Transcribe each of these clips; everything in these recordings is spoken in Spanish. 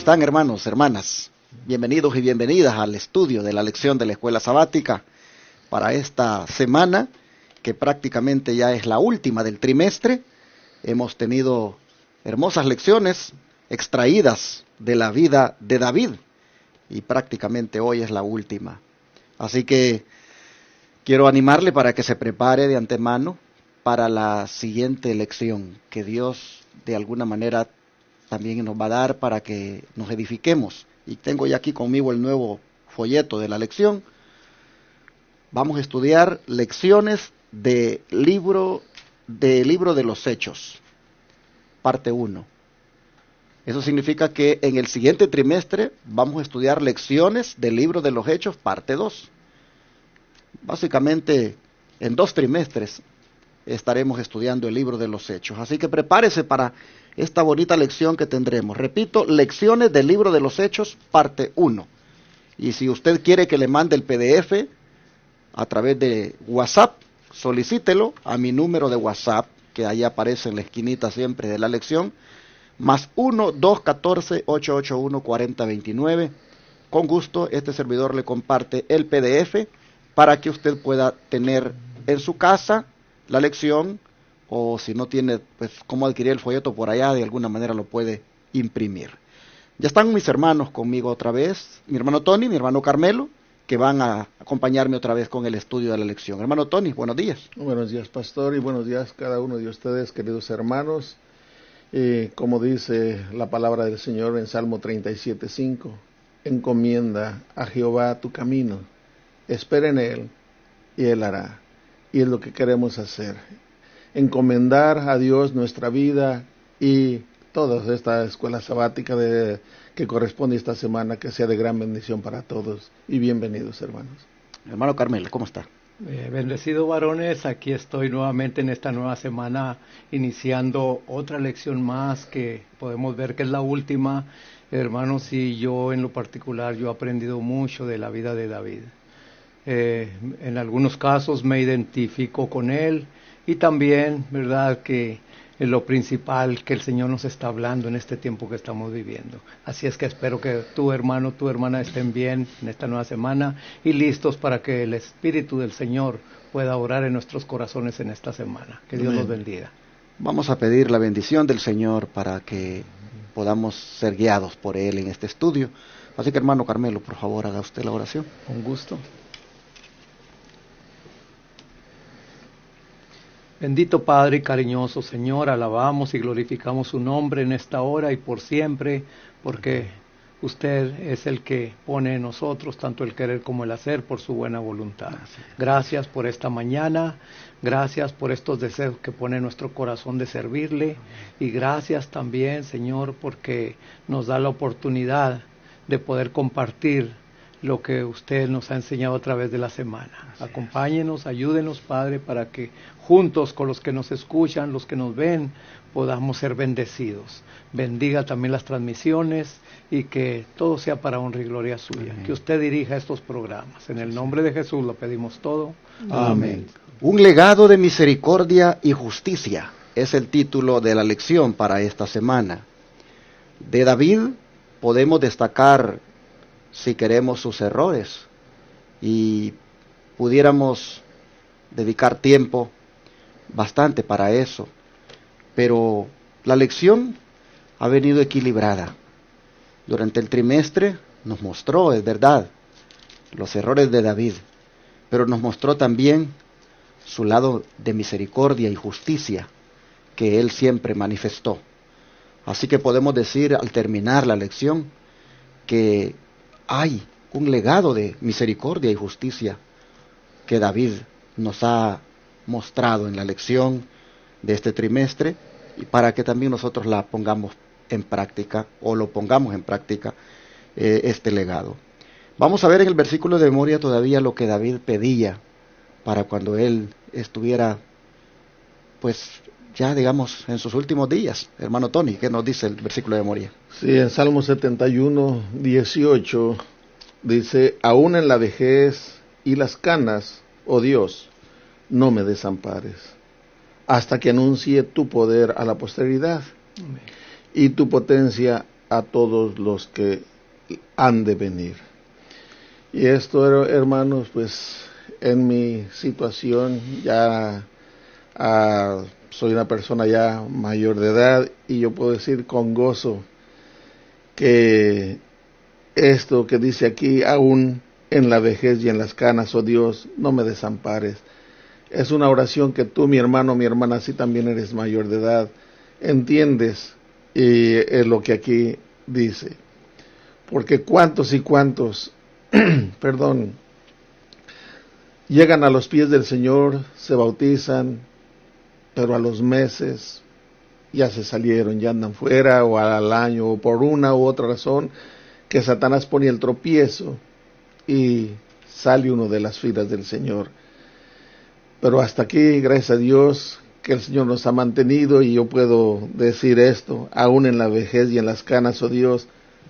están, hermanos, hermanas? Bienvenidos y bienvenidas al estudio de la lección de la escuela sabática para esta semana, que prácticamente ya es la última del trimestre. Hemos tenido hermosas lecciones extraídas de la vida de David y prácticamente hoy es la última. Así que quiero animarle para que se prepare de antemano para la siguiente lección que Dios de alguna manera también nos va a dar para que nos edifiquemos. Y tengo ya aquí conmigo el nuevo folleto de la lección. Vamos a estudiar lecciones de libro de los Hechos, parte 1. Eso significa que en el siguiente trimestre vamos a estudiar lecciones del libro de los Hechos, parte 2. Básicamente, en 2 trimestres estaremos estudiando el libro de los Hechos. Así que prepárese para esta bonita lección que tendremos. Repito, lecciones del libro de los Hechos, parte 1. Y si usted quiere que le mande el PDF a través de WhatsApp, solicítelo a mi número de WhatsApp, que ahí aparece en la esquinita siempre de la lección, más 1-214-881-4029. Con gusto, este servidor le comparte el PDF para que usted pueda tener en su casa la lección, o si no tiene pues cómo adquirir el folleto por allá, de alguna manera lo puede imprimir. Ya están mis hermanos conmigo otra vez, mi hermano Tony, mi hermano Carmelo, que van a acompañarme otra vez con el estudio de la lección. Hermano Tony, buenos días. Buenos días, pastor, y buenos días cada uno de ustedes, queridos hermanos. Como dice la palabra del Señor en Salmo 37:5, encomienda a Jehová tu camino, espera en Él, y Él hará. Y es lo que queremos hacer, encomendar a Dios nuestra vida y toda esta escuela sabática que corresponde esta semana, que sea de gran bendición para todos. Y bienvenidos, hermanos. Hermano Carmelo, ¿cómo está? Bendecido varones, aquí estoy nuevamente en esta nueva semana, iniciando otra lección más que podemos ver que es la última. Hermanos, y yo en lo particular, yo he aprendido mucho de la vida de David. En algunos casos me identifico con él, y también, verdad, que es lo principal que el Señor nos está hablando en este tiempo que estamos viviendo. Así es que espero que tu hermano, tu hermana estén bien en esta nueva semana y listos para que el Espíritu del Señor pueda orar en nuestros corazones en esta semana. Que Dios los bendiga. Vamos a pedir la bendición del Señor para que podamos ser guiados por Él en este estudio. Así que, hermano Carmelo, por favor, haga usted la oración. Con gusto. Bendito Padre y cariñoso Señor, alabamos y glorificamos su nombre en esta hora y por siempre, porque usted es el que pone en nosotros tanto el querer como el hacer por su buena voluntad. Gracias por esta mañana, gracias por estos deseos que pone en nuestro corazón de servirle, y gracias también, Señor, porque nos da la oportunidad de poder compartir lo que usted nos ha enseñado a través de la semana. Acompáñenos, ayúdenos, Padre, para que juntos con los que nos escuchan, los que nos ven, podamos ser bendecidos. Bendiga también las transmisiones y que todo sea para honra y gloria suya. Amén. Que usted dirija estos programas. En el nombre de Jesús lo pedimos todo. Amén. Un legado de misericordia y justicia es el título de la lección para esta semana. De David podemos destacar, si queremos, sus errores, y pudiéramos dedicar tiempo bastante para eso, pero la lección ha venido equilibrada. Durante el trimestre nos mostró, es verdad, los errores de David, pero nos mostró también su lado de misericordia y justicia que él siempre manifestó. Así que podemos decir al terminar la lección que hay un legado de misericordia y justicia que David nos ha mostrado en la lección de este trimestre, y para que también nosotros la pongamos en práctica, o lo pongamos en práctica, este legado. Vamos a ver en el versículo de memoria todavía lo que David pedía para cuando él estuviera, pues ya digamos, en sus últimos días. Hermano Tony, ¿qué nos dice el versículo de memoria? Sí, en Salmo 71:18 dice: aún en la vejez y las canas, oh Dios, no me desampares, hasta que anuncie tu poder a la posteridad. Amén. Y tu potencia a todos los que han de venir. Y esto, hermanos, pues en mi situación ya soy una persona ya mayor de edad, y yo puedo decir con gozo que esto que dice aquí, aún en la vejez y en las canas, oh Dios, no me desampares, es una oración que tú, mi hermano, mi hermana, si también eres mayor de edad, entiendes, y es lo que aquí dice. Porque cuántos y cuántos, perdón, llegan a los pies del Señor, se bautizan, pero a los meses ya se salieron, ya andan fuera, o al año, o por una u otra razón, que Satanás pone el tropiezo y sale uno de las filas del Señor. Pero hasta aquí, gracias a Dios, que el Señor nos ha mantenido, y yo puedo decir esto, aún en la vejez y en las canas, oh Dios,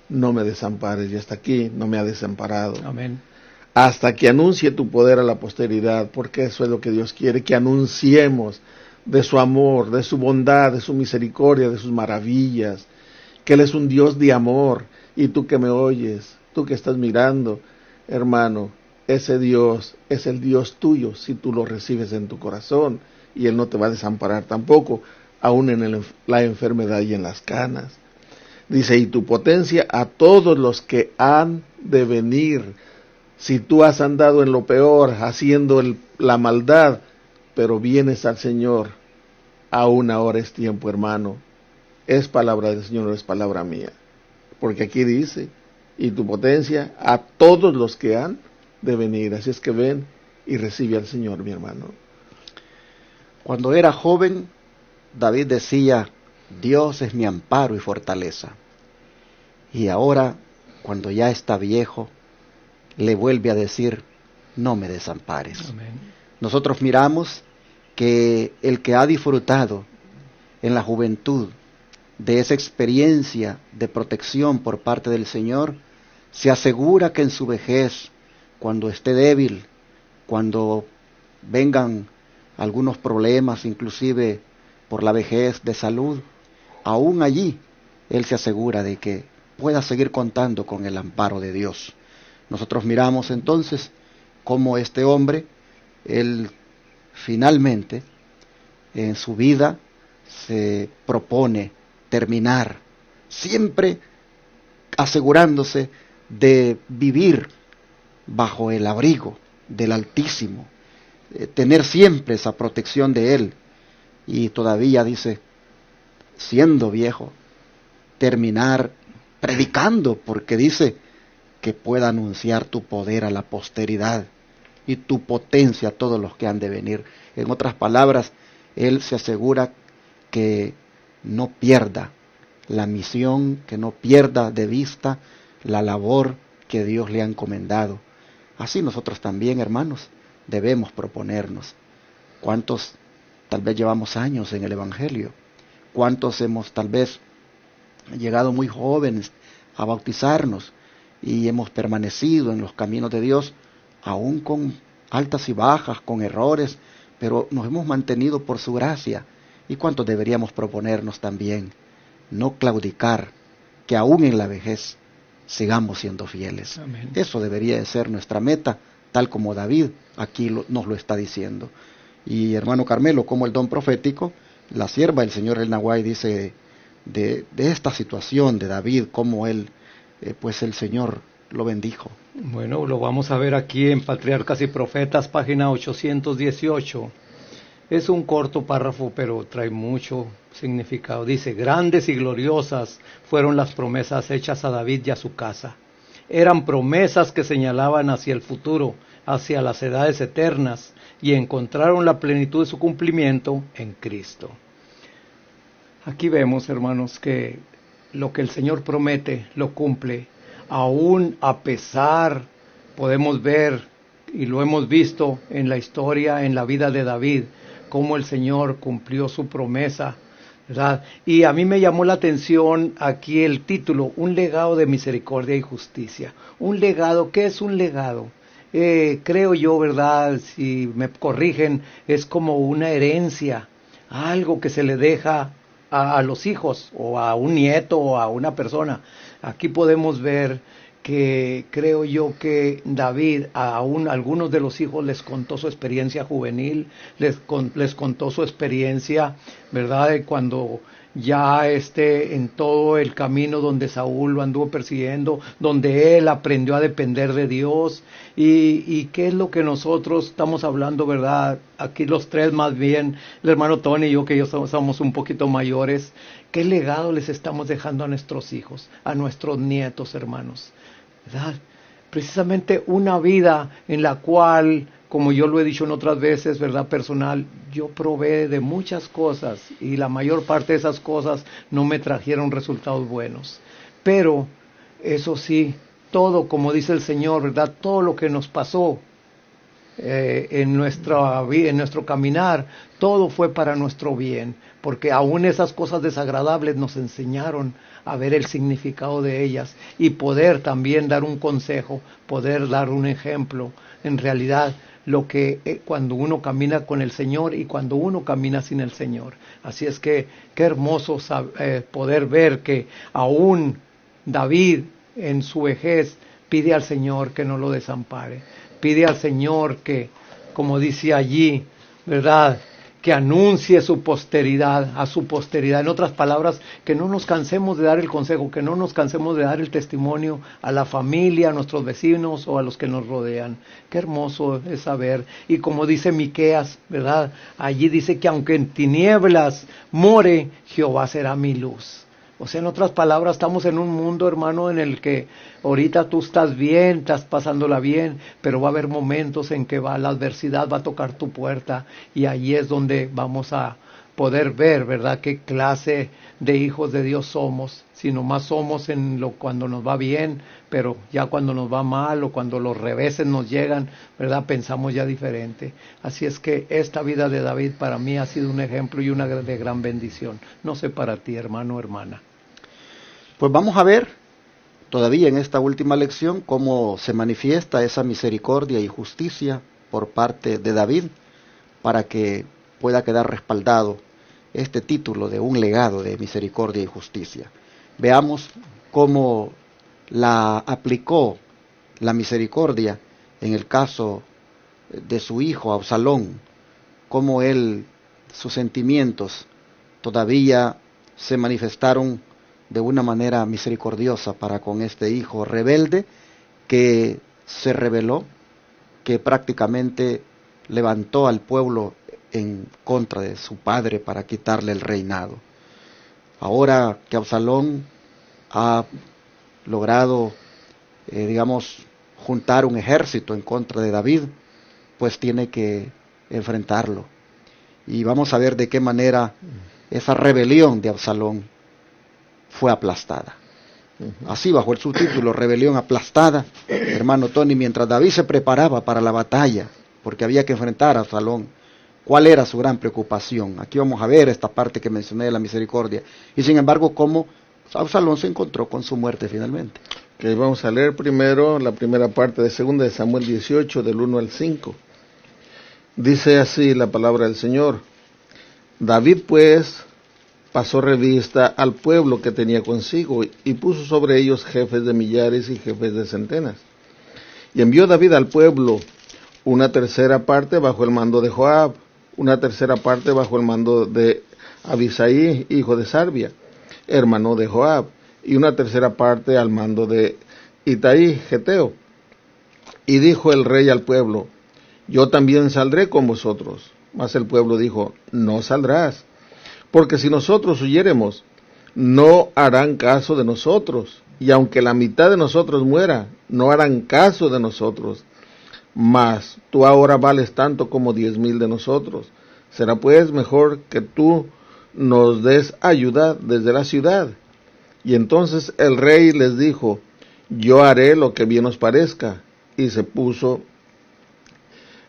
no me desampares, y hasta aquí no me ha desamparado. Amén. Hasta que anuncie tu poder a la posteridad, porque eso es lo que Dios quiere, que anunciemos de su amor, de su bondad, de su misericordia, de sus maravillas, que Él es un Dios de amor. Y tú que me oyes, tú que estás mirando, hermano, ese Dios es el Dios tuyo si tú lo recibes en tu corazón, y Él no te va a desamparar tampoco, aún en la enfermedad y en las canas. Dice, y tu potencia a todos los que han de venir. Si tú has andado en lo peor, haciendo la maldad, pero vienes al Señor, aún ahora es tiempo, hermano. Es palabra del Señor, no es palabra mía. Porque aquí dice, y tu potencia a todos los que han de venir. Así es que ven y recibe al Señor, mi hermano. Cuando era joven, David decía, Dios es mi amparo y fortaleza. Y ahora, cuando ya está viejo, le vuelve a decir, no me desampares. Amén. Nosotros miramos que el que ha disfrutado en la juventud de esa experiencia de protección por parte del Señor, se asegura que en su vejez, cuando esté débil, cuando vengan algunos problemas, inclusive por la vejez de salud, aún allí él se asegura de que pueda seguir contando con el amparo de Dios. Nosotros miramos entonces cómo este hombre, él finalmente en su vida se propone terminar, siempre asegurándose de vivir bajo el abrigo del Altísimo, tener siempre esa protección de Él, y todavía dice, siendo viejo, terminar predicando, porque dice que pueda anunciar tu poder a la posteridad y tu potencia a todos los que han de venir. En otras palabras, Él se asegura que no pierda la misión, que no pierda de vista la labor que Dios le ha encomendado. Así nosotros también, hermanos, debemos proponernos. ¿Cuántos tal vez llevamos años en el Evangelio? ¿Cuántos hemos tal vez llegado muy jóvenes a bautizarnos y hemos permanecido en los caminos de Dios, aún con altas y bajas, con errores, pero nos hemos mantenido por su gracia? ¿Y cuántos deberíamos proponernos también no claudicar, que aún en la vejez sigamos siendo fieles? Amén. Eso debería de ser nuestra meta, tal como David aquí nos lo está diciendo. Y hermano Carmelo, como el don profético, la sierva del Señor El Nahuay dice de esta situación de David, cómo él, pues el Señor lo bendijo. Bueno, lo vamos a ver aquí en Patriarcas y Profetas, página 818. Es un corto párrafo, pero trae mucho significado. Dice, grandes y gloriosas fueron las promesas hechas a David y a su casa. Eran promesas que señalaban hacia el futuro, hacia las edades eternas, y encontraron la plenitud de su cumplimiento en Cristo. Aquí vemos, hermanos, que lo que el Señor promete lo cumple, aún a pesar, podemos ver, y lo hemos visto en la historia, en la vida de David, cómo el Señor cumplió su promesa, ¿verdad? Y a mí me llamó la atención aquí el título, un legado de misericordia y justicia. Un legado, ¿qué es un legado? Creo yo, ¿verdad? Si me corrigen, es como una herencia, algo que se le deja a los hijos o a un nieto o a una persona. Aquí podemos ver que creo yo que David a algunos de los hijos les contó su experiencia juvenil, les contó su experiencia, ¿verdad?, de cuando ya en todo el camino donde Saúl lo anduvo persiguiendo, donde él aprendió a depender de Dios, y qué es lo que nosotros estamos hablando, ¿verdad? Aquí los tres más bien, el hermano Tony y yo, que somos un poquito mayores, ¿qué legado les estamos dejando a nuestros hijos, a nuestros nietos, hermanos? ¿Verdad? Precisamente una vida en la cual, como yo lo he dicho en otras veces, ¿verdad?, personal, yo probé de muchas cosas y la mayor parte de esas cosas no me trajeron resultados buenos. Pero, eso sí, todo, como dice el Señor, ¿verdad?, todo lo que nos pasó en nuestra vida, en nuestro caminar, todo fue para nuestro bien, porque aún esas cosas desagradables nos enseñaron a ver el significado de ellas y poder también dar un consejo, poder dar un ejemplo. En realidad, lo que cuando uno camina con el Señor y cuando uno camina sin el Señor. Así es que qué hermoso poder ver que aún David en su vejez pide al Señor que no lo desampare, pide al Señor que, como dice allí, ¿verdad?, que anuncie su posteridad, a su posteridad. En otras palabras, que no nos cansemos de dar el consejo, que no nos cansemos de dar el testimonio a la familia, a nuestros vecinos o a los que nos rodean. Qué hermoso es saber. Y como dice Miqueas, ¿verdad?, allí dice que aunque en tinieblas more, Jehová será mi luz. O sea, en otras palabras, estamos en un mundo, hermano, en el que ahorita tú estás bien, estás pasándola bien, pero va a haber momentos en que la adversidad va a tocar tu puerta y ahí es donde vamos a poder ver, ¿verdad?, qué clase de hijos de Dios somos. Si nomás somos cuando nos va bien, pero ya cuando nos va mal o cuando los reveses nos llegan, ¿verdad?, pensamos ya diferente. Así es que esta vida de David para mí ha sido un ejemplo y una de gran bendición. No sé para ti, hermano o hermana. Pues vamos a ver todavía en esta última lección cómo se manifiesta esa misericordia y justicia por parte de David para que pueda quedar respaldado este título de un legado de misericordia y justicia. Veamos cómo la aplicó la misericordia en el caso de su hijo Absalón, cómo sus sentimientos todavía se manifestaron de una manera misericordiosa para con este hijo rebelde que se rebeló, que prácticamente levantó al pueblo en contra de su padre para quitarle el reinado. Ahora que Absalón ha logrado, juntar un ejército en contra de David, pues tiene que enfrentarlo. Y vamos a ver de qué manera esa rebelión de Absalón fue aplastada. Así bajo el subtítulo, rebelión aplastada, hermano Tony, mientras David se preparaba para la batalla, porque había que enfrentar a Absalón, ¿cuál era su gran preocupación? Aquí vamos a ver esta parte que mencioné de la misericordia, y sin embargo cómo Absalón se encontró con su muerte finalmente. Okay, vamos a leer primero la primera parte de 2 de Samuel 18, del 1 al 5. Dice así la palabra del Señor: David pues pasó revista al pueblo que tenía consigo y puso sobre ellos jefes de millares y jefes de centenas. Y envió David al pueblo una tercera parte bajo el mando de Joab, una tercera parte bajo el mando de Abisai, hijo de Sarbia, hermano de Joab, y una tercera parte al mando de Itaí, geteo. Y dijo el rey al pueblo: yo también saldré con vosotros. Mas el pueblo dijo: no saldrás, porque si nosotros huyéremos, no harán caso de nosotros, y aunque la mitad de nosotros muera, no harán caso de nosotros. Mas tú ahora vales tanto como 10,000 de nosotros. Será pues mejor que tú nos des ayuda desde la ciudad. Y entonces el rey les dijo: yo haré lo que bien os parezca. Y se puso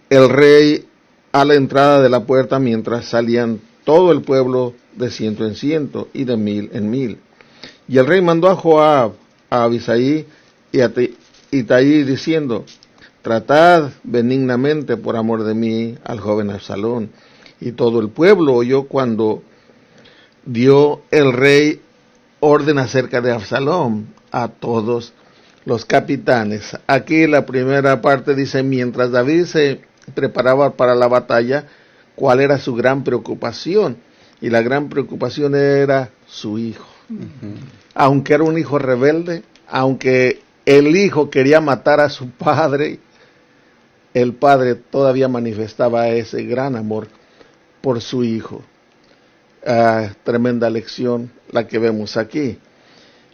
el rey a la entrada de la puerta mientras salían todo el pueblo de 100 en 100 y de 1000 en 1000. Y el rey mandó a Joab, a Abisai y a Itaí diciendo: tratad benignamente por amor de mí al joven Absalón. Y todo el pueblo oyó cuando dio el rey orden acerca de Absalom a todos los capitanes. Aquí la primera parte dice, mientras David se preparaba para la batalla, ¿cuál era su gran preocupación? Y la gran preocupación era su hijo. Aunque era un hijo rebelde, aunque el hijo quería matar a su padre, el padre todavía manifestaba ese gran amor por su hijo. Tremenda lección la que vemos aquí.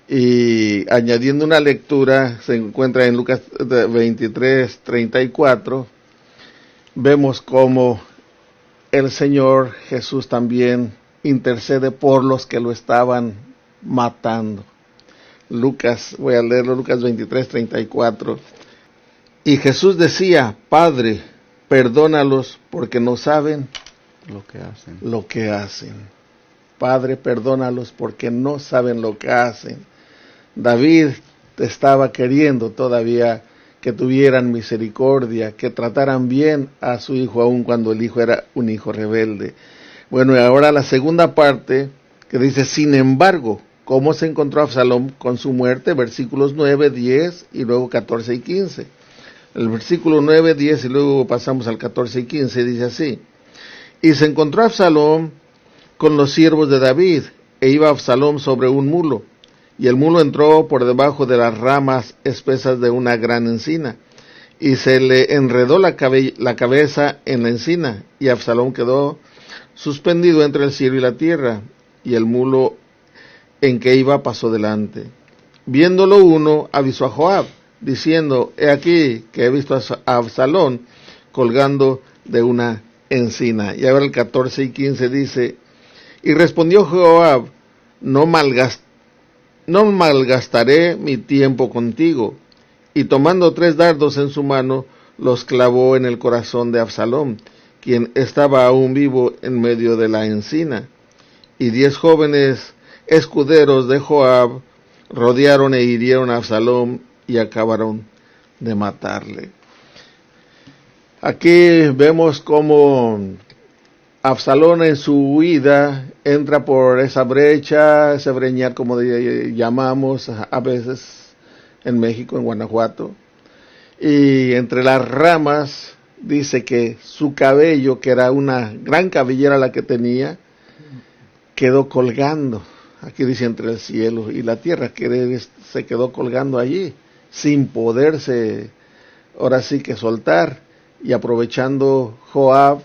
Y añadiendo una lectura, se encuentra en Lucas 23:34, vemos cómo el Señor Jesús también intercede por los que lo estaban matando. Voy a leerlo, Lucas 23:34. Y Jesús decía, Padre, perdónalos porque no saben lo que hacen. Padre, perdónalos porque no saben lo que hacen. David estaba queriendo todavía que tuvieran misericordia, que trataran bien a su hijo, aun cuando el hijo era un hijo rebelde. Bueno, y ahora la segunda parte, que dice, sin embargo, ¿cómo se encontró Absalom con su muerte? Versículos 9, 10 y luego 14 y 15. El versículo 9, 10 y luego pasamos al 14 y 15, dice así. Y se encontró Absalom con los siervos de David, e iba Absalom sobre un mulo, y el mulo entró por debajo de las ramas espesas de una gran encina, y se le enredó la cabeza en la encina, y Absalom quedó suspendido entre el cielo y la tierra, y el mulo en que iba pasó delante. Viéndolo uno, avisó a Joab, diciendo, he aquí que he visto a Absalom colgando de una encina. Y ahora el 14 y 15 dice, y respondió Joab, no malgastaré mi tiempo contigo. Y tomando 3 dardos en su mano, los clavó en el corazón de Absalom, quien estaba aún vivo en medio de la encina. Y 10 jóvenes escuderos de Joab rodearon e hirieron a Absalom y acabaron de matarle. Aquí vemos cómo Absalom en su huida entra por esa brecha, ese breñar como llamamos a veces en México, en Guanajuato, y entre las ramas dice que su cabello, que era una gran cabellera la que tenía, quedó colgando. Aquí dice entre el cielo y la tierra, que se quedó colgando allí, sin poderse, ahora sí que soltar, y aprovechando Joab,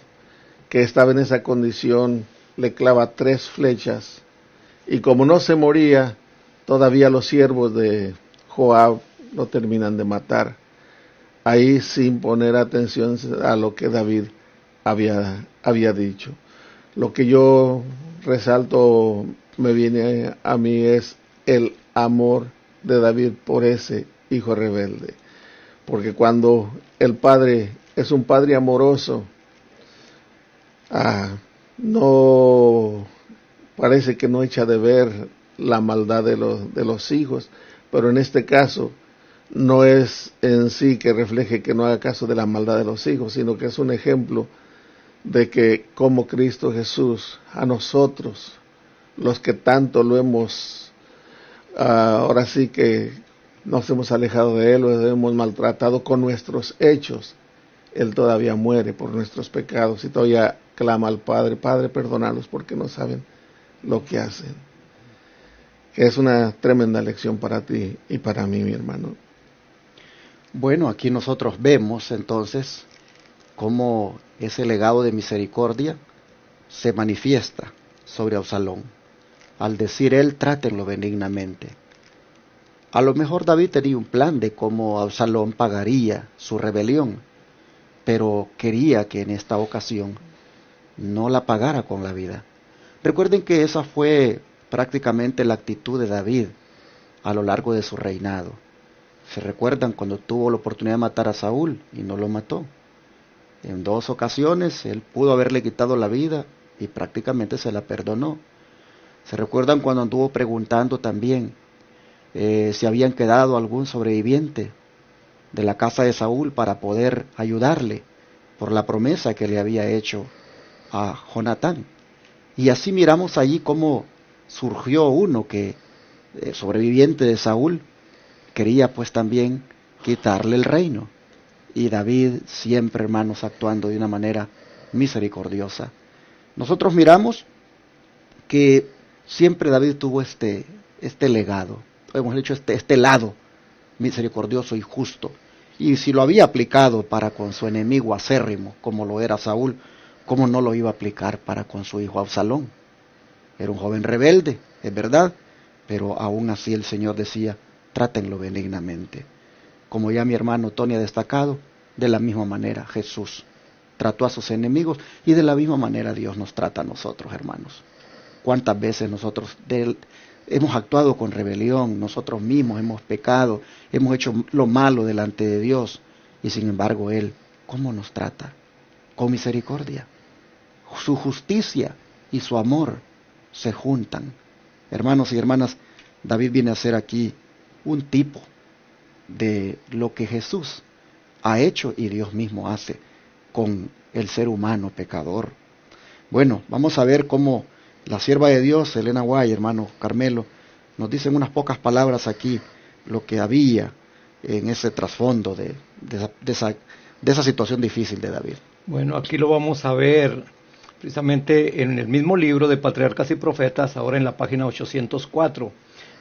que estaba en esa condición, le clava 3 flechas, y como no se moría, todavía los siervos de Joab lo terminan de matar, ahí sin poner atención a lo que David había dicho. Lo que yo resalto, me viene a mí, es el amor de David por ese hijo rebelde, porque cuando el padre es un padre amoroso, no parece que no echa de ver la maldad de los hijos, pero en este caso no es en sí que refleje que no haga caso de la maldad de los hijos, sino que es un ejemplo de que como Cristo Jesús, a nosotros, los que tanto lo hemos, ahora sí que nos hemos alejado de Él, lo hemos maltratado con nuestros hechos, Él todavía muere por nuestros pecados y todavía clama al Padre, Padre, perdónalos porque no saben lo que hacen. Que es una tremenda lección para ti y para mí, mi hermano. Bueno, aquí nosotros vemos entonces cómo ese legado de misericordia se manifiesta sobre Absalom. Al decir él, trátenlo benignamente. A lo mejor David tenía un plan de cómo Absalom pagaría su rebelión, pero quería que en esta ocasión no la pagara con la vida. Recuerden que esa fue prácticamente la actitud de David a lo largo de su reinado. ¿Se recuerdan cuando tuvo la oportunidad de matar a Saúl y no lo mató? En 2 ocasiones él pudo haberle quitado la vida y prácticamente se la perdonó. ¿Se recuerdan cuando anduvo preguntando también si habían quedado algún sobreviviente de la casa de Saúl para poder ayudarle por la promesa que le había hecho a Jonatán? Y así miramos allí cómo surgió uno que, sobreviviente de Saúl, quería pues también quitarle el reino. Y David siempre, hermanos, actuando de una manera misericordiosa. Nosotros miramos que siempre David tuvo este legado, hemos dicho este lado misericordioso y justo. Y si lo había aplicado para con su enemigo acérrimo, como lo era Saúl, ¿cómo no lo iba a aplicar para con su hijo Absalón? Era un joven rebelde, es verdad, pero aún así el Señor decía, trátenlo benignamente. Como ya mi hermano Tony ha destacado, de la misma manera Jesús trató a sus enemigos y de la misma manera Dios nos trata a nosotros, hermanos. ¿Cuántas veces nosotros hemos actuado con rebelión, nosotros mismos hemos pecado, hemos hecho lo malo delante de Dios y sin embargo Él, ¿cómo nos trata? Con misericordia. Su justicia y su amor se juntan. Hermanos y hermanas, David viene a ser aquí un tipo de lo que Jesús ha hecho y Dios mismo hace con el ser humano pecador. Bueno, vamos a ver cómo la sierva de Dios, Elena Guay, hermano Carmelo, nos dice en unas pocas palabras aquí lo que había en ese trasfondo de esa situación difícil de David. Bueno, aquí lo vamos a ver precisamente en el mismo libro de Patriarcas y Profetas, ahora en la página 804.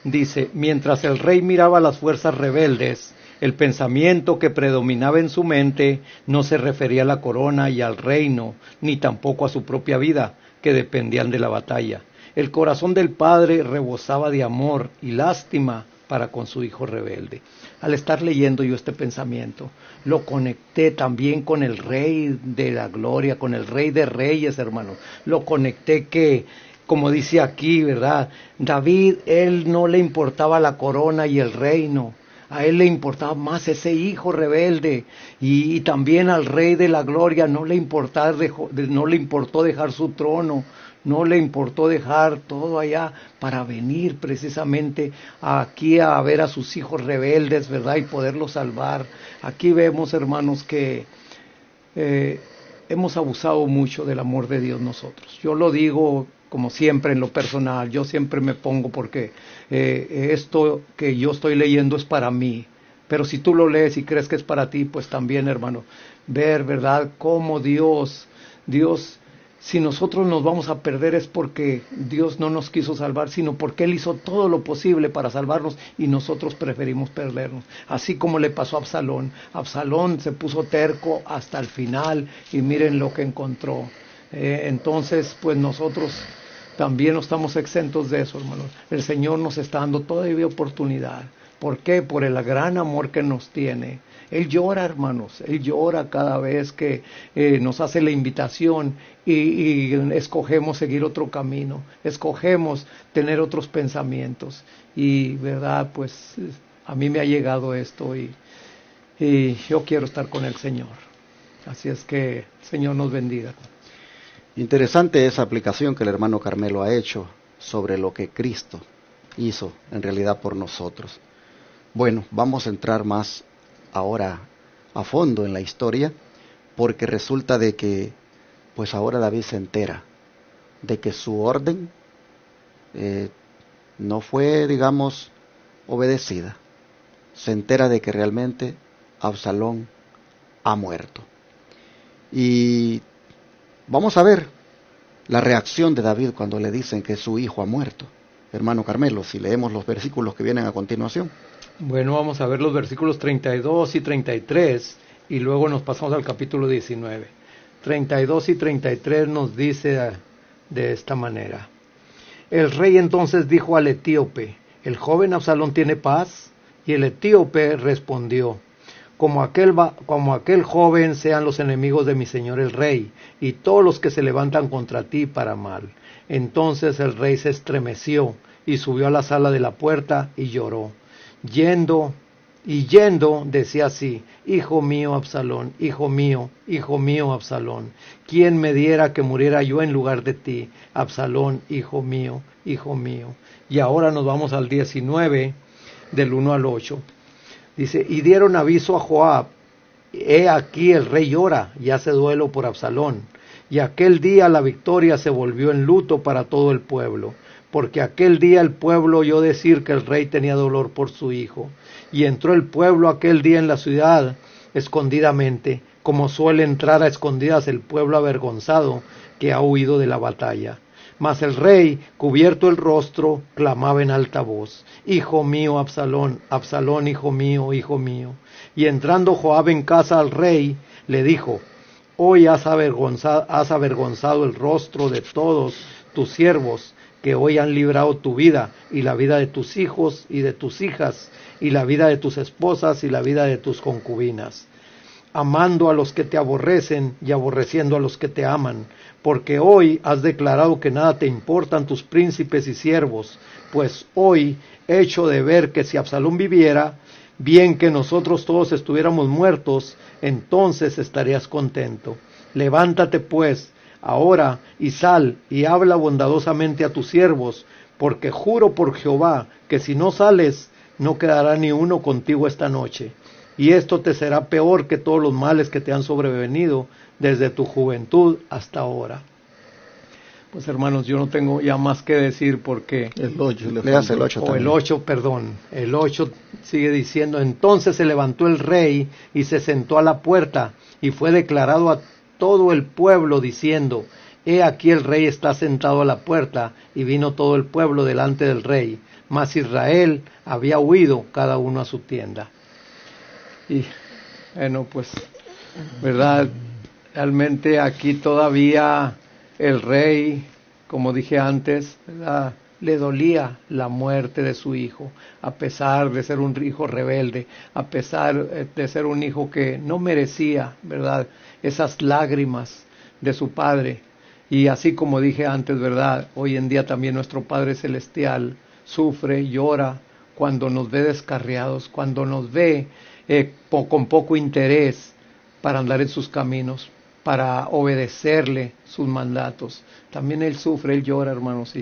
Dice, mientras el rey miraba las fuerzas rebeldes, el pensamiento que predominaba en su mente no se refería a la corona y al reino, ni tampoco a su propia vida, que dependían de la batalla. El corazón del padre rebosaba de amor y lástima para con su hijo rebelde. Al estar leyendo yo este pensamiento, lo conecté también con el Rey de la Gloria, con el Rey de Reyes, hermano. Lo conecté que, como dice aquí, ¿verdad? David, él no le importaba la corona y el reino. A él le importaba más ese hijo rebelde y también al Rey de la Gloria no le importó dejar su trono, no le importó dejar todo allá para venir precisamente aquí a ver a sus hijos rebeldes, ¿verdad? Y poderlos salvar. Aquí vemos, hermanos, que hemos abusado mucho del amor de Dios nosotros. Yo lo digo como siempre en lo personal, yo siempre me pongo porque esto que yo estoy leyendo es para mí, pero si tú lo lees y crees que es para ti, pues también, hermano, ver, ¿verdad?, cómo Dios, si nosotros nos vamos a perder es porque Dios no nos quiso salvar, sino porque Él hizo todo lo posible para salvarnos y nosotros preferimos perdernos. Así como le pasó a Absalón. Absalón se puso terco hasta el final y miren lo que encontró. Entonces, pues nosotros también no estamos exentos de eso, hermanos. El Señor nos está dando todavía oportunidad. ¿Por qué? Por el gran amor que nos tiene. Él llora, hermanos, Él llora cada vez que nos hace la invitación y escogemos seguir otro camino, escogemos tener otros pensamientos. Y, verdad, pues a mí me ha llegado esto y yo quiero estar con el Señor. Así es que el Señor nos bendiga. Interesante esa aplicación que el hermano Carmelo ha hecho sobre lo que Cristo hizo en realidad por nosotros. Bueno, vamos a entrar más ahora a fondo en la historia, porque resulta de que, pues ahora David se entera de que su orden no fue, digamos, obedecida. Se entera de que realmente Absalón ha muerto. Y vamos a ver la reacción de David cuando le dicen que su hijo ha muerto. Hermano Carmelo, si leemos los versículos que vienen a continuación. Bueno, vamos a ver los versículos 32 y 33 y luego nos pasamos al capítulo 19. 32 y 33 nos dice de esta manera. El rey entonces dijo al etíope, ¿el joven Absalón tiene paz? Y el etíope respondió, como aquel joven sean los enemigos de mi señor el rey, y todos los que se levantan contra ti para mal. Entonces el rey se estremeció, y subió a la sala de la puerta, y lloró. Yendo, decía así, hijo mío Absalón, hijo mío Absalón, ¿quién me diera que muriera yo en lugar de ti? Absalón, hijo mío, hijo mío. Y ahora nos vamos al 19, del 1 al 8. Dice, y dieron aviso a Joab, he aquí el rey llora y hace duelo por Absalón. Y aquel día la victoria se volvió en luto para todo el pueblo. porque aquel día el pueblo oyó decir que el rey tenía dolor por su hijo. Y entró el pueblo aquel día en la ciudad escondidamente, como suele entrar a escondidas el pueblo avergonzado que ha huido de la batalla. Mas el rey, cubierto el rostro, clamaba en alta voz: Hijo mío, Absalón, Absalón, hijo mío, hijo mío. Y entrando Joab en casa al rey, le dijo: Hoy has avergonzado el rostro de todos tus siervos, que hoy han librado tu vida, y la vida de tus hijos y de tus hijas, y la vida de tus esposas y la vida de tus concubinas, amando a los que te aborrecen y aborreciendo a los que te aman, porque hoy has declarado que nada te importan tus príncipes y siervos, pues hoy he hecho de ver que si Absalón viviera, bien que nosotros todos estuviéramos muertos, entonces estarías contento. Levántate pues ahora y sal y habla bondadosamente a tus siervos, porque juro por Jehová que si no sales, no quedará ni uno contigo esta noche. Y esto te será peor que todos los males que te han sobrevenido desde tu juventud hasta ahora. Pues hermanos, yo no tengo ya más que decir porque... El 8. Leas el 8 también. El 8, perdón. El 8 sigue diciendo: Entonces se levantó el rey y se sentó a la puerta, y fue declarado a todo el pueblo diciendo: He aquí el rey está sentado a la puerta. Y vino todo el pueblo delante del rey. Mas Israel había huido cada uno a su tienda. Y bueno, pues, ¿verdad? Realmente aquí todavía el rey, como dije antes, ¿verdad?, le dolía la muerte de su hijo, a pesar de ser un hijo rebelde, a pesar de ser un hijo que no merecía, ¿verdad?, esas lágrimas de su padre. Y así como dije antes, ¿verdad?, hoy en día también nuestro Padre Celestial sufre, llora cuando nos ve descarriados, cuando nos ve con poco interés para andar en sus caminos, para obedecerle sus mandatos. También Él sufre, Él llora, hermanos,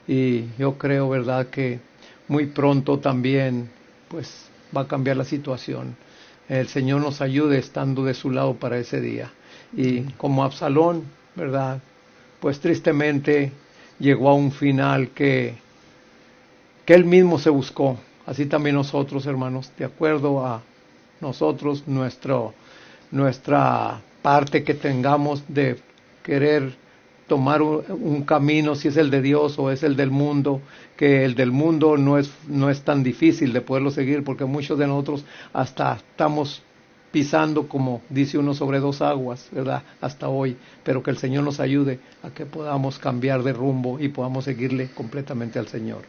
y yo creo, ¿verdad?, que muy pronto también pues va a cambiar la situación. El Señor nos ayude estando de su lado para ese día. Y como Absalón, ¿verdad?, pues tristemente llegó a un final que Él mismo se buscó. Así también nosotros, hermanos, de acuerdo a nosotros, nuestra parte que tengamos de querer tomar un camino, si es el de Dios o es el del mundo, que el del mundo no es tan difícil de poderlo seguir, porque muchos de nosotros hasta estamos pisando, como dice uno, sobre dos aguas, ¿verdad?, hasta hoy, pero que el Señor nos ayude a que podamos cambiar de rumbo y podamos seguirle completamente al Señor.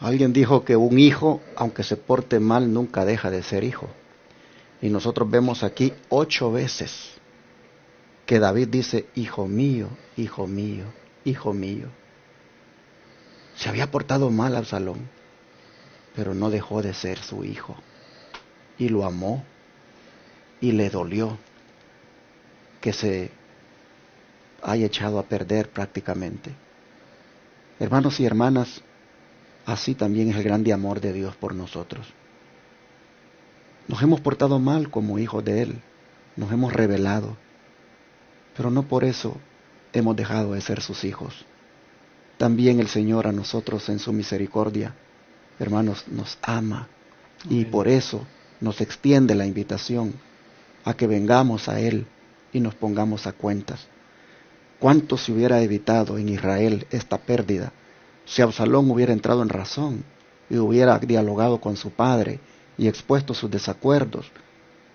Alguien dijo que un hijo, aunque se porte mal, nunca deja de ser hijo. Y nosotros vemos aquí 8 veces que David dice: hijo mío, hijo mío, hijo mío. Se había portado mal Absalón, pero no dejó de ser su hijo. Y lo amó, y le dolió que se haya echado a perder prácticamente. Hermanos y hermanas, así también es el grande amor de Dios por nosotros. Nos hemos portado mal como hijos de Él, nos hemos rebelado, pero no por eso hemos dejado de ser sus hijos. También el Señor a nosotros en su misericordia, hermanos, nos ama, y por eso nos extiende la invitación a que vengamos a Él y nos pongamos a cuentas. ¿Cuánto se hubiera evitado en Israel esta pérdida si Absalón hubiera entrado en razón y hubiera dialogado con su padre y expuesto sus desacuerdos?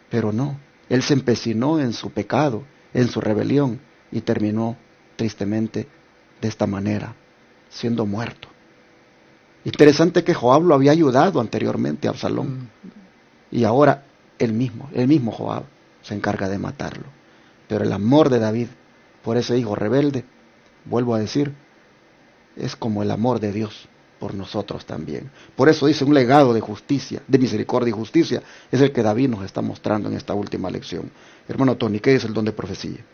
Pero no, él se empecinó en su pecado, en su rebelión, y terminó tristemente de esta manera, siendo muerto. Interesante que Joab lo había ayudado anteriormente a Absalón, y ahora el mismo Joab se encarga de matarlo. Pero el amor de David por ese hijo rebelde, vuelvo a decir, es como el amor de Dios por nosotros también. Por eso dice, un legado de justicia, de misericordia y justicia, es el que David nos está mostrando en esta última lección. Hermano Tony, ¿qué es el don de profecía?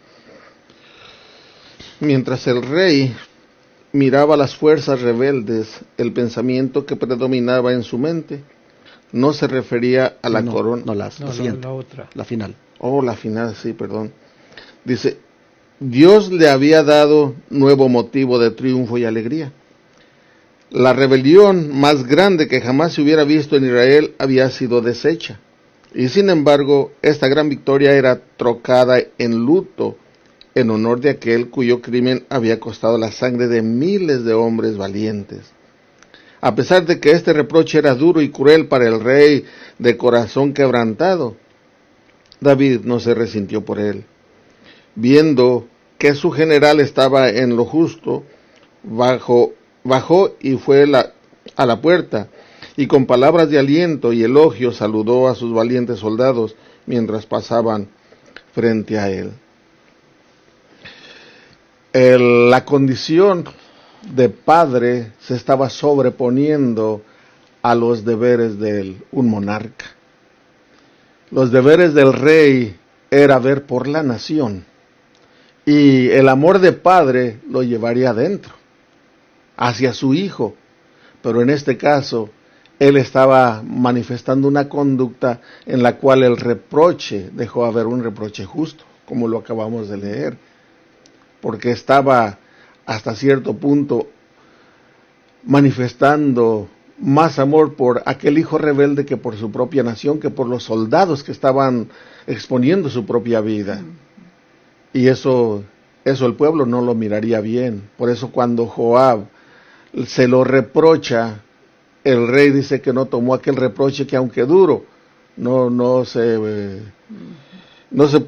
Mientras el rey miraba las fuerzas rebeldes, el pensamiento que predominaba en su mente no se refería a la corona. No, la siguiente, la otra. la final. Oh, la final, sí, perdón. Dice, Dios le había dado nuevo motivo de triunfo y alegría. La rebelión más grande que jamás se hubiera visto en Israel había sido deshecha. Y sin embargo, esta gran victoria era trocada en luto en honor de aquel cuyo crimen había costado la sangre de miles de hombres valientes. A pesar de que este reproche era duro y cruel para el rey de corazón quebrantado, David no se resintió por él. Viendo que su general estaba en lo justo, bajó y fue a la puerta, y con palabras de aliento y elogio saludó a sus valientes soldados mientras pasaban frente a él. La condición de padre se estaba sobreponiendo a los deberes de un monarca. Los deberes del rey era ver por la nación, y el amor de padre lo llevaría adentro, hacia su hijo, pero en este caso él estaba manifestando una conducta en la cual el reproche dejó haber un reproche justo, como lo acabamos de leer, porque estaba hasta cierto punto manifestando más amor por aquel hijo rebelde que por su propia nación, que por los soldados que estaban exponiendo su propia vida. Y eso el pueblo no lo miraría bien. Por eso cuando Joab se lo reprocha, el rey dice que no tomó aquel reproche, que aunque duro, no se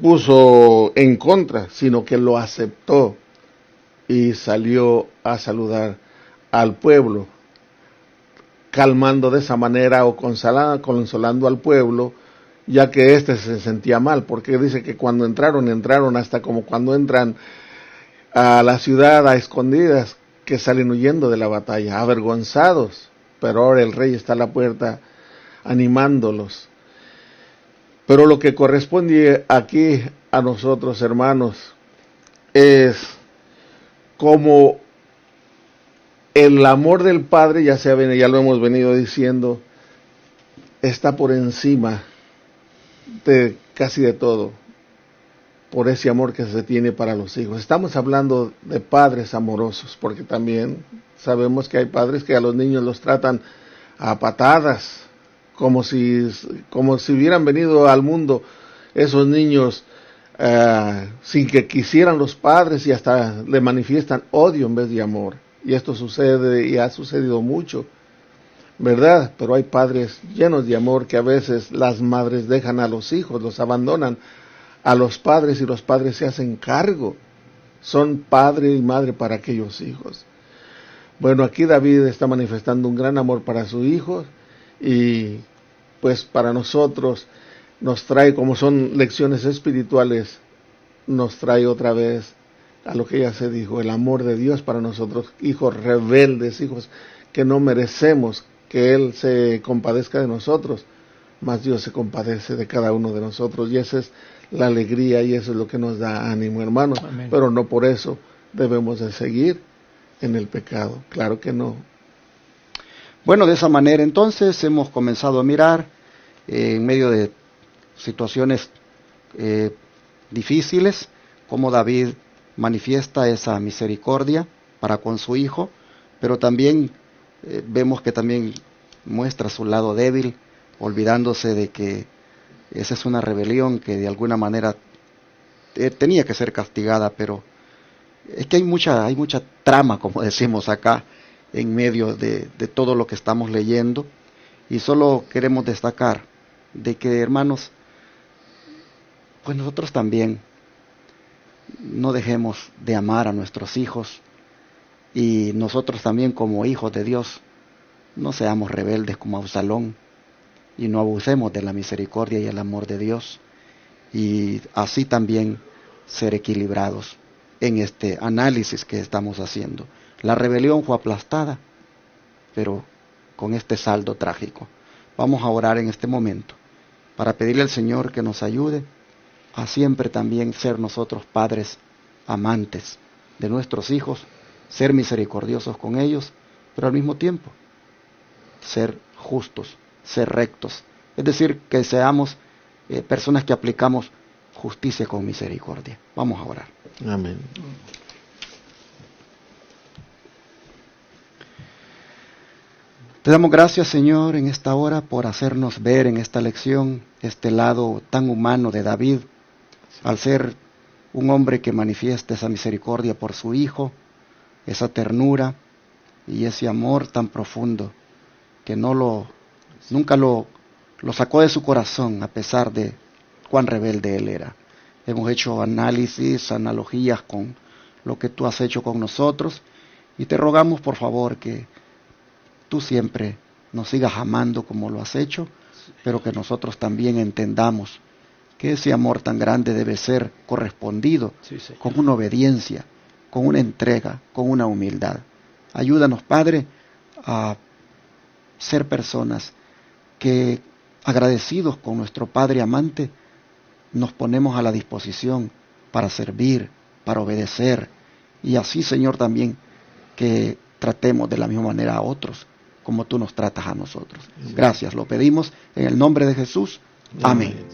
puso en contra, sino que lo aceptó y salió a saludar al pueblo, calmando de esa manera o consolando al pueblo, ya que éste se sentía mal, porque dice que cuando entraron hasta como cuando entran a la ciudad a escondidas, que salen huyendo de la batalla, avergonzados, pero ahora el rey está a la puerta animándolos. Pero lo que corresponde aquí a nosotros, hermanos, es como el amor del Padre, ya lo hemos venido diciendo, está por encima de casi de todo, por ese amor que se tiene para los hijos. Estamos hablando de padres amorosos, porque también sabemos que hay padres que a los niños los tratan a patadas, como si hubieran venido al mundo esos niños sin que quisieran los padres, y hasta le manifiestan odio en vez de amor. Y esto sucede y ha sucedido mucho, ¿verdad? Pero hay padres llenos de amor que a veces las madres dejan a los hijos, los abandonan a los padres, y los padres se hacen cargo. Son padre y madre para aquellos hijos. Bueno, aquí David está manifestando un gran amor para su hijo, y pues para nosotros nos trae, como son lecciones espirituales, nos trae otra vez a lo que ya se dijo, el amor de Dios para nosotros, hijos rebeldes, hijos que no merecemos que Él se compadezca de nosotros, mas Dios se compadece de cada uno de nosotros, y esa es la alegría, y eso es lo que nos da ánimo, hermanos. Amén. Pero no por eso debemos de seguir en el pecado, claro que no. Bueno, de esa manera entonces hemos comenzado a mirar en medio de situaciones difíciles, cómo David manifiesta esa misericordia para con su hijo, pero también vemos que también muestra su lado débil, olvidándose de que esa es una rebelión que de alguna manera tenía que ser castigada, pero es que hay mucha trama, como decimos acá, en medio de todo lo que estamos leyendo, y solo queremos destacar de que, hermanos, pues nosotros también no dejemos de amar a nuestros hijos, y nosotros también como hijos de Dios no seamos rebeldes como Absalón, y no abusemos de la misericordia y el amor de Dios, y así también ser equilibrados en este análisis que estamos haciendo. La rebelión fue aplastada, pero con este saldo trágico. Vamos a orar en este momento para pedirle al Señor que nos ayude a siempre también ser nosotros padres amantes de nuestros hijos, ser misericordiosos con ellos, pero al mismo tiempo ser justos, ser rectos. Es decir, que seamos personas que aplicamos justicia con misericordia. Vamos a orar. Amén. Te damos gracias, Señor, en esta hora por hacernos ver en esta lección este lado tan humano de David, al ser un hombre que manifiesta esa misericordia por su hijo, esa ternura y ese amor tan profundo que nunca lo sacó de su corazón a pesar de cuán rebelde él era. Hemos hecho análisis, analogías con lo que tú has hecho con nosotros y te rogamos por favor que tú siempre nos sigas amando como lo has hecho, pero que nosotros también entendamos que ese amor tan grande debe ser correspondido con una obediencia, con una entrega, con una humildad. Ayúdanos, Padre, a ser personas que, agradecidos con nuestro Padre amante, nos ponemos a la disposición para servir, para obedecer, y así, Señor, también que tratemos de la misma manera a otros, como tú nos tratas a nosotros. Gracias, lo pedimos en el nombre de Jesús. Amén.